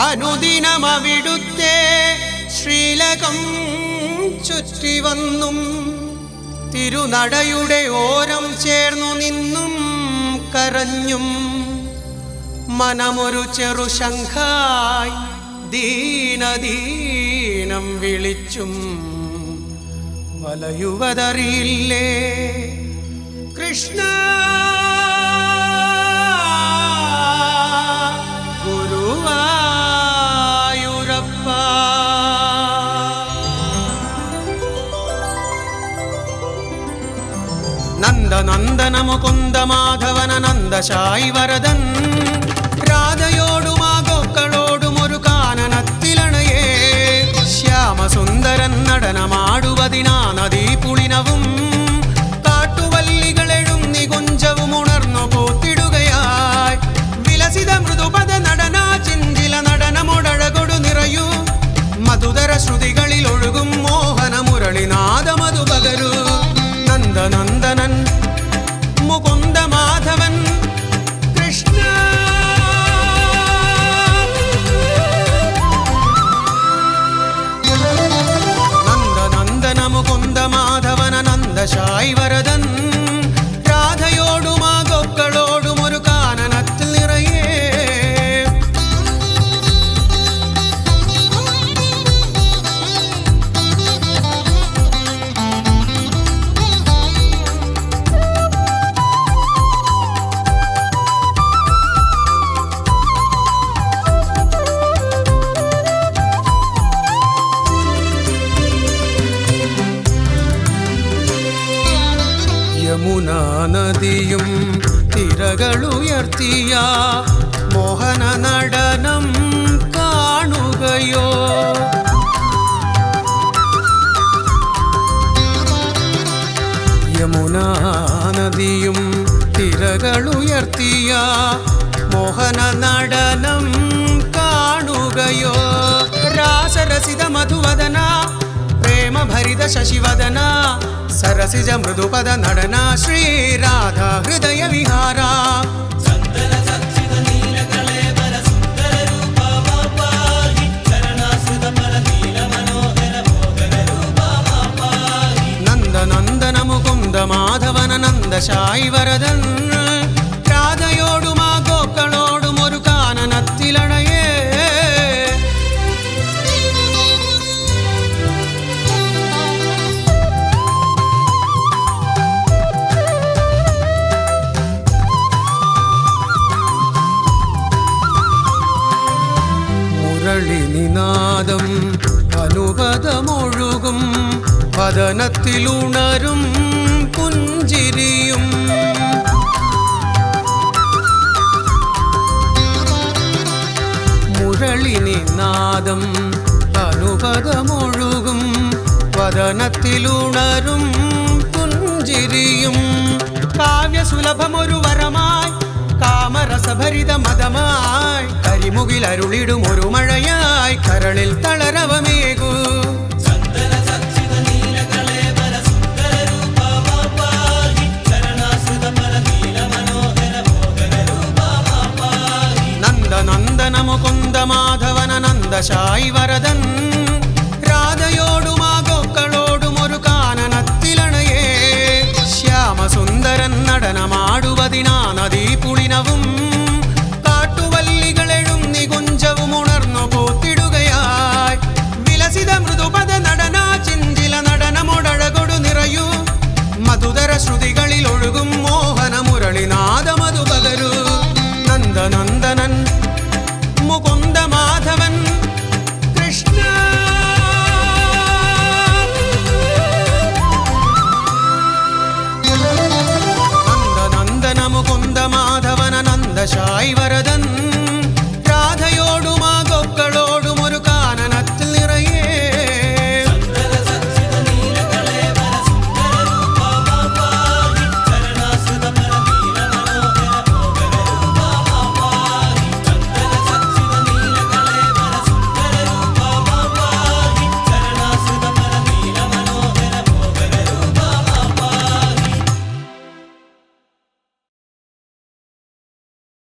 അനുദിനമവിടുത്തെ ശ്രീലകം ചുറ്റിവന്നും തിരുനടയുടെ ഓരം ചേർന്നു നിന്നും കരഞ്ഞും മനമൊരു ചെറുശംഖായി ദീനദീനം വിളിച്ചും വലയുവതറിയില്ലേ കൃഷ്ണ ഗുരുവായൂരപ്പ. നന്ദനന്ദന മുകുന്ദ മാധവന നന്ദശായി വരദൻ രാധയോടുമാകൊക്കളോടും ഒരു കാനനത്തിലണയേ ശ്യാമസുന്ദരൻ നടനമാടുവതിനാ നദീ പുളിനവും കാട്ടുവല്ലികളെഴും നികുഞ്ചവും ഉണർന്നു പൂത്തിടുകയായി വിലസിത മൃദുപദ നടനാ ചിഞ്ചില നടനമൊടഴകൊടു നിറയൂ മധുതര ശ്രുതികളിൽ ഒഴുകും മോഹന മുരളിനാദമതു പകരൂ നന്ദനന്ദനൻ മുകുന്ദ മാധവൻ കൃഷ്ണ. നന്ദനന്ദന മുകുന്ദ മാധവന നന്ദശായി വരദൻ രാധയോടുമാകൊക്കളോടും ഒരു കാനനത്തിൽ നിറയേ യമുനാ നദിയും തിരകളുയർത്തിയ മോഹന നടനം കാണുകയോ യമുനാ നദിയും തിരകളുയർത്തിയ മോഹന നടനം കാണുകയോ രാസരസിത മധുവദന പ്രേമഭരിത ശശിവദന സരസിജ മൃദുപദ നടന ശ്രീരാധ ഹൃദയ വിഹാര നന്ദനന്ദന മുകുന്ദ മാധവന നന്ദശായി വരദൻ രാധയോടുമാകൊക്കളോടും ഒരു കാനനത്തിലണയേ മുരളിനിനാദം അനുപദമൊഴുകും വദനത്തിലുണരും പുഞ്ചിരിയും മുരളിനിനാദം അനുപദമൊഴുകും വദനത്തിലുണരും പുഞ്ചിരിയും കാവ്യസുലഭമൊരു വരമായി കാമരസഭരിത മതമായി കരിമുകിൽ അരുളിടും ഒരു മഴയായി കരളിൽ തളരവമേകൂ നന്ദനന്ദന മുകുന്ദ മാധവന നന്ദശായി വരദൻ രാധയോടുമാകൊക്കളോടും ഒരു കാനനത്തിലണയേ ശ്യാമസുന്ദരൻ നടനമാടുവതിനാ നദീ പുളിനവും കാട്ടുവല്ലികളെഴും നികുഞ്ചവും ഉണർന്നു പൂത്തിടുകയായി വിലസിത മൃദുപദ നടനാ ചിഞ്ചില നടനമൊടഴകൊടു നിറയൂ മധുതര ശ്രുതികളിൽ ഒഴുകും മോഹന മുരളിനാദമതു പകരൂ നന്ദനന്ദനൻ മുകുന്ദ മാധവൻ കൃഷ്ണ. നന്ദനന്ദന മുകുന്ദ മാധവന നന്ദശായി വരദൻ